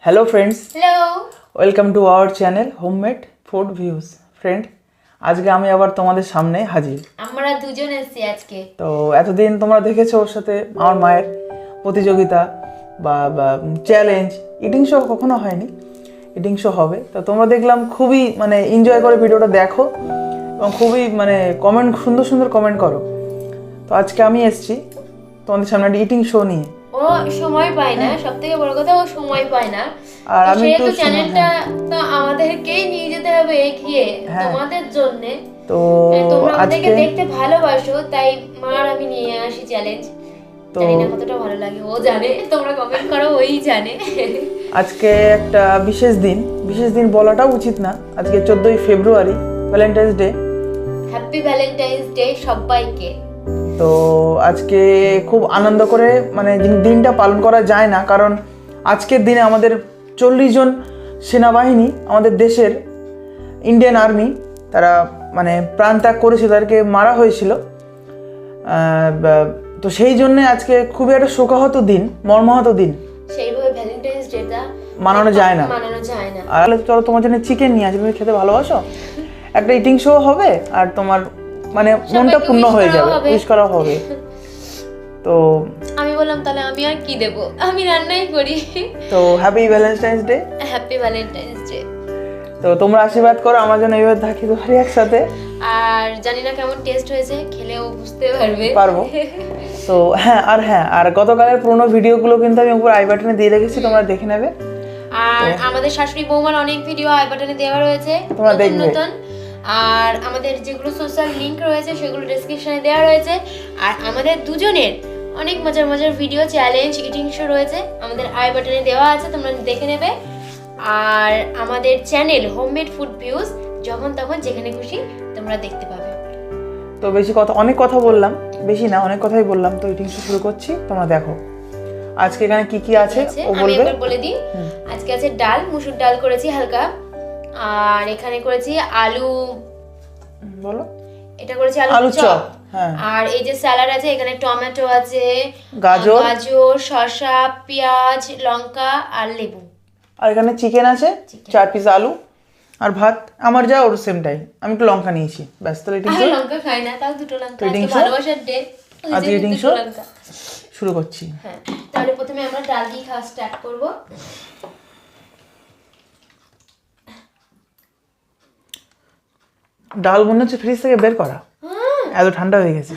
Hello friends, hello welcome to our channel Homemade Food Views. Friend, আজকে আমি আবার তোমাদের সামনে হাজির। আমরা দুজন এসেছি আজকে। তো এতদিন তোমরা দেখেছো ওর সাথে আমার মায়ের প্রতিযোগিতা বা চ্যালেঞ্জ, ইটিং শো কখনো হয়নি, ইটিং শো হবে। তো তোমরা দেখলাম খুবই এনজয় করে ভিডিওটা দেখো এবং খুবই কমেন্ট সুন্দর সুন্দর কমেন্ট করো। তো আজকে আমি এসেছি তোমাদের সামনে একটা ইটিং শো নিয়ে। ও সময় পায় না, সবথেকে বড় কথা ও সময় পায় না। আর তো আমি সেহেতু একটু চ্যানেলটা তো আমাদেরকেই নিয়ে যেতে হবে এগিয়ে তোমাদের জন্য। তো তোমরা আমাদেরকে আজকে দেখতে ভালোবাসো, তাই মার আমি নিয়ে আসি চ্যালেঞ্জ। তো জানি না কতটা ভালো লাগে, ও জানে, তোমরা কমেন্ট করো, ওই জানে। আজকে একটা বিশেষ দিন বলাটা উচিত না। আজকে 14ই February, Valentine's Day. Happy Valentine's Day সবাইকে। তো আজকে খুব আনন্দ করে দিনটা পালন করা যায় না, কারণ আজকের দিনে আমাদের 40 জন সেনাবাহিনী, আমাদের দেশের ইন্ডিয়ান আর্মি, তারা প্রাণ ত্যাগ করেছিল, তাদেরকে মারা হয়েছিল। তো সেই জন্যে আজকে খুবই একটা শোকাহত দিন, মর্মাহত দিন। সেইভাবে ভ্যালেন্টাইন্স ডেটা মানানো যায় না। আর চলো, তোমার জন্য চিকেন নিয়ে আসি, তুমি খেতে ভালোবাসো। একটা ইটিং শো হবে আর তোমার মনটা পূর্ণ হয়ে যাবে, উইশ করা হবে। তো আমি বললাম তাহলে আমি আর কি দেব, আমি রান্নাই করি। তো happy Valentine's Day. Happy Valentine's day. তো তোমরা আশীর্বাদ করো আমার জন্য, এইভাবে থাকি তো একসাথে। আর জানি না কেমন টেস্ট হয়েছে, খেলেও বুঝতে পারবো। তো আর গতকালের পুরোনো ভিডিওগুলো কিন্তু আমি উপর আই বাটনে দিয়ে রেখেছি, তোমরা দেখে নেবে। আর আমাদের শাশুড়ি বৌমার অনেক ভিডিও আই বাটনে দেওয়া রয়েছে, তোমরা দেখবে। নতুন। আর আমাদের যেগুলো সোশ্যাল লিংক রয়েছে সেগুলো ডেসক্রিপশনে দেওয়া রয়েছে। আর আমাদের দুজনের অনেক মজার মজার ভিডিও, চ্যালেঞ্জ, ইটিং শো রয়েছে, আমাদের আই বাটনে দেওয়া আছে, তোমরা দেখে নেবে। আর আমাদের চ্যানেল হোমমেড ফুড ভিউজ, যখন তখন যেখানে খুশি তোমরা দেখতে পাবে। তো অনেক কথা বললাম, বেশি না, অনেক কথাই বললাম। তো ইটিং শো শুরু করছি, তোমরা দেখো আজকে এখানে কি কি আছে ও আমি বলবে। একবার বলে দিই, আজকে আছে ডাল, মুসুর ডাল করেছি হালকা। আর এখানে করেছি আলু, বলো, এটা করেছি আলু চপ। আর এই যে স্যালাড আছে, এখানে টমেটো আছে, গাজর, শসা, পেঁয়াজ, লঙ্কা আর লেবু। আর এখানে চিকেন আছে, 4 পিস আলু আর ভাত। আমার যা ওর সেমটাই, আমি একটু লঙ্কা নিয়েছি, ব্যাস। তাহলে আমি লঙ্কা খাই না, তাও দুটো লঙ্কা, আজকে ভালোবাসার ডে, আজকে ইটিং শো শুরু করছি। হ্যাঁ, তাহলে প্রথমে আমরা ডাল দিয়ে খাওয়া স্টার্ট করব। ডাল মনে হচ্ছে ফ্রিজ থেকে বের করা, এত ঠান্ডা হয়ে গেছে।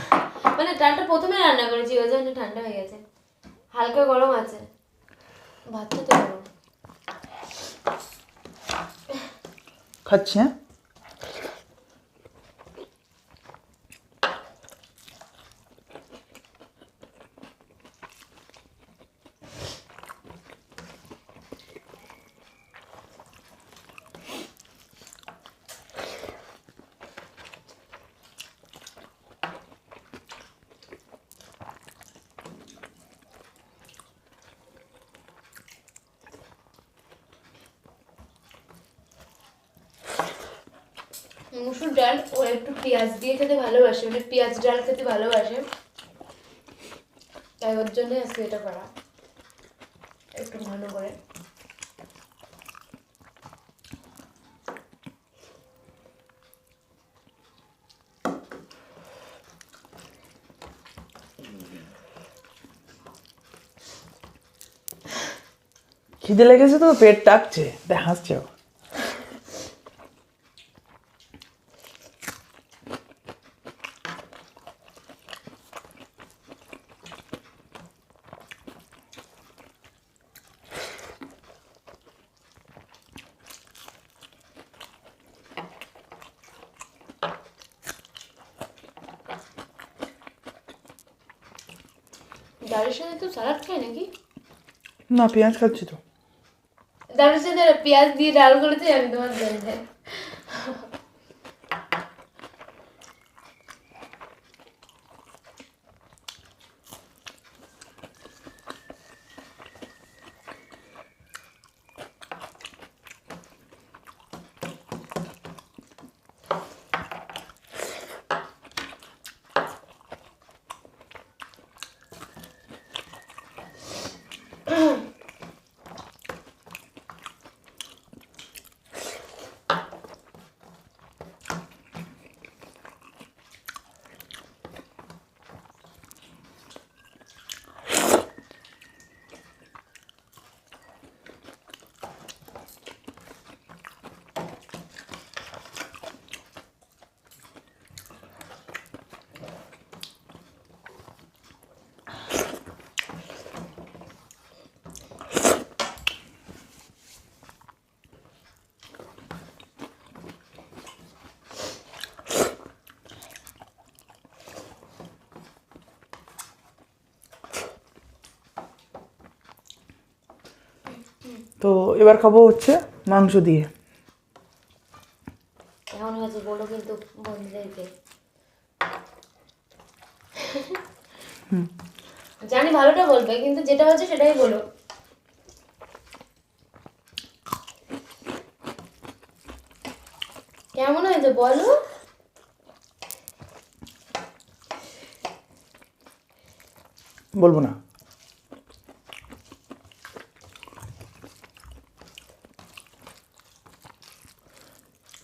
ডালটা প্রথমে রান্না করেছি, ওই জন্য ঠান্ডা হয়ে গেছে, হালকা গরম আছে, ভাতটা তো গরম। খাচ্ছি। হ্যাঁ, মুসুর ডাল ও একটু পেঁয়াজ দিয়ে খেতে ভালোবাসে, পেঁয়াজ ডাল খেতে ভালোবাসে, তাই ওর জন্য আজকে এটা করা একটু ঘন করে। খিদে লেগেছে তো, পেট ডাকছে, তাই হাসছে। ডালের সাথে তো স্যালাড খায় নাকি? না, পেঁয়াজ খাচ্ছি তো। ডালের সাথে পেঁয়াজ দিয়ে ডাল করেছি আমি, তোমার জন্য। তো এবার খাবো হচ্ছে মাংস দিয়ে। কেমন হয়েছে বলো কিন্তু বন্ধুদেরকে। জানি ভালোটা বলবে, কিন্তু যেটা হচ্ছে সেটাই বলো। কেমন হয়েছে বলো। বলবো না।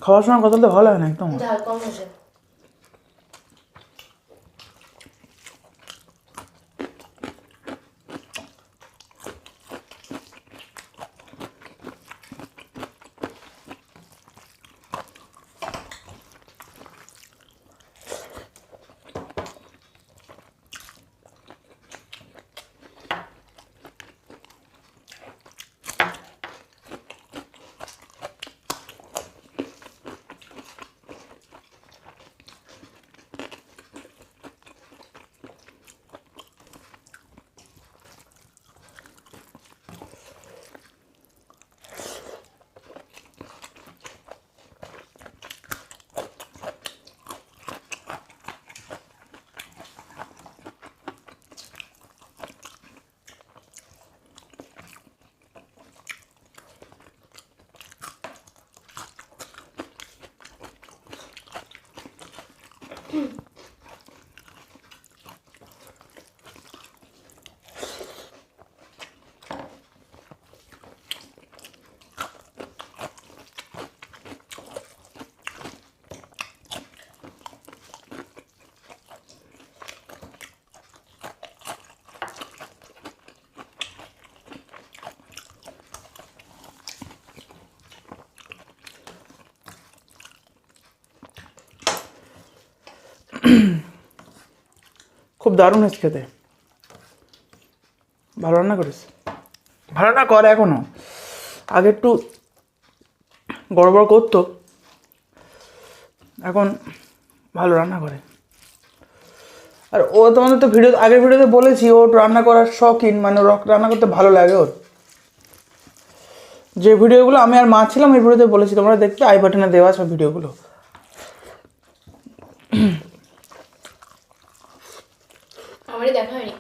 খাওয়ার সময় কথা বলতে ভালো লাগে না একদম। ঝাল কম হয়েছে। খুব দারুণ হয়েছে খেতে। ভালো রান্না করিস। ভালো রান্না করে এখনো, আগে একটু গড়বড় করতো, এখন ভালো রান্না করে। আর ও তোমাদের তো আগের ভিডিওতে বলেছি, ও রান্না করার শখিন, মানে রান্না করতে ভালো লাগে ওর। যে ভিডিওগুলো আমি আর মা ছিলাম ওই ভিডিওতে বলেছি, তোমরা দেখতে আই বাটনে দেওয়া সব ভিডিওগুলো। আমারই দেখা হয়নি।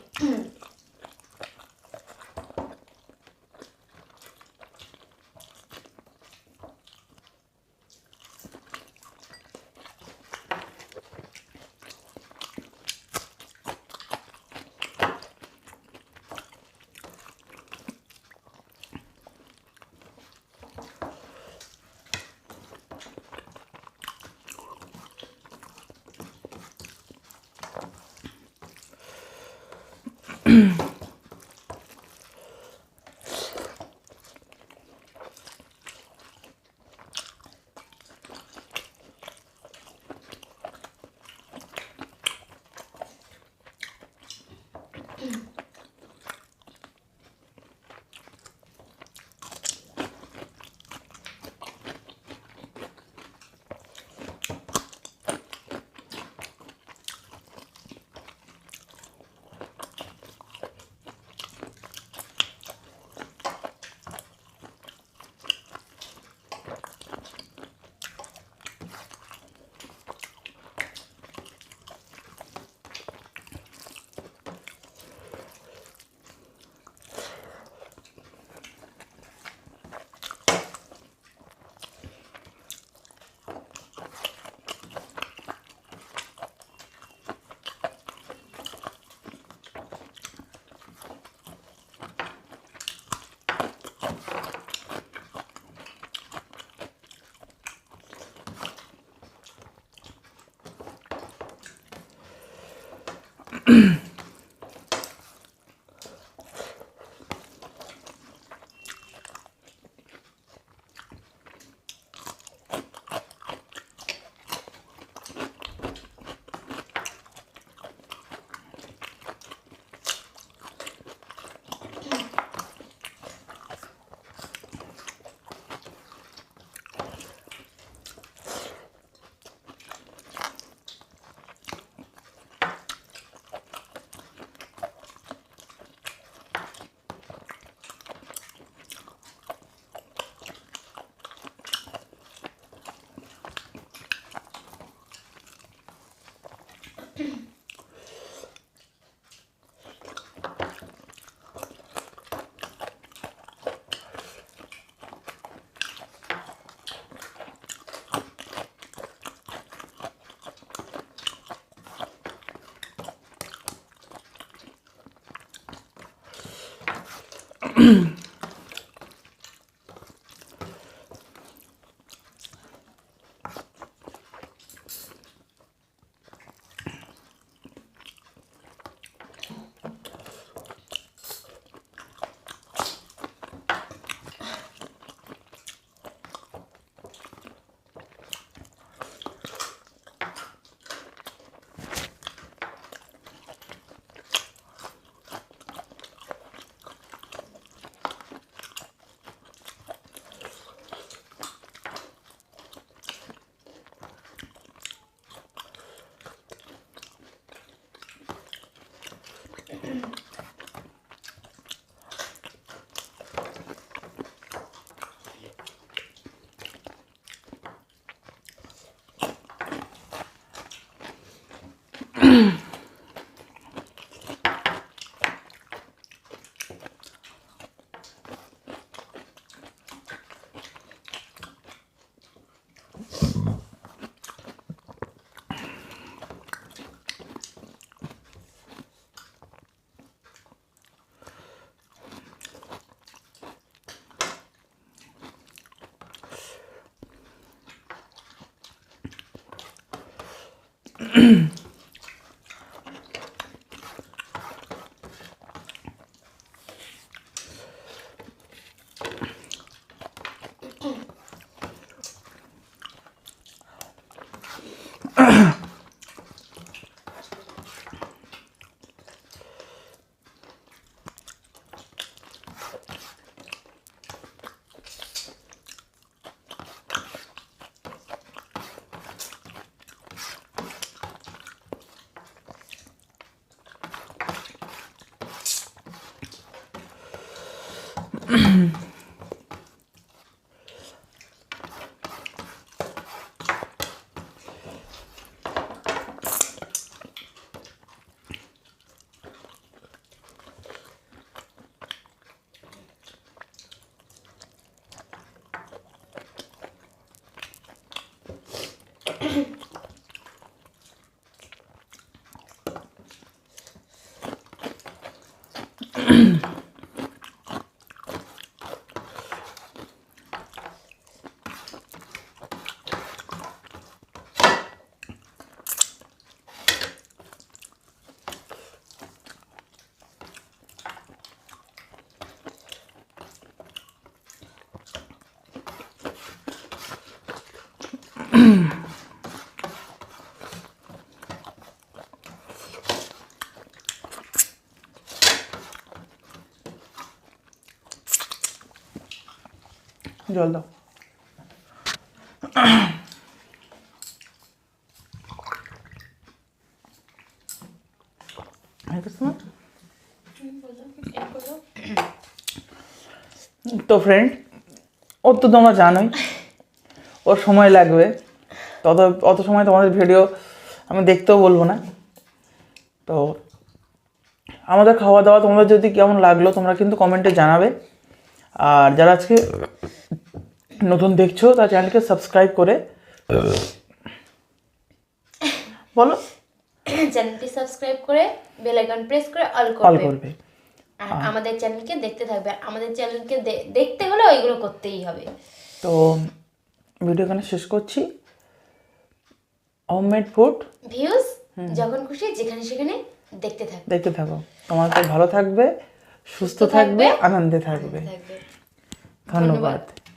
জল দাও। তো ফ্রেন্ড, ওর তো তোমরা জানোই, ওর সময় লাগবে, অত সময় তোমাদের ভিডিও আমি দেখতেও বলবো না। তো আমাদের খাওয়া দাওয়া তোমাদের যদি কেমন লাগলো তোমরা কিন্তু কমেন্টে জানাবে। আর যারা আজকে নতুন দেখছো তার চ্যানেলকে সাবস্ক্রাইব করে বলো, চ্যানেলটি সাবস্ক্রাইব করে বেল আইকন প্রেস করে অল করবে। আর আমাদের চ্যানেলকে দেখতে থাকবে। আমাদের চ্যানেলকে দেখতে হলে ওইগুলো করতেই হবে। তো ভিডিও এখানে শেষ করছি। হোমমেড ফুড ভিউজ যখন খুশি যেখানে সেখানে দেখতে থাকো। তোমাদের ভালো থাকবে, সুস্থ থাকবে, আনন্দে থাকবে। ধন্যবাদ।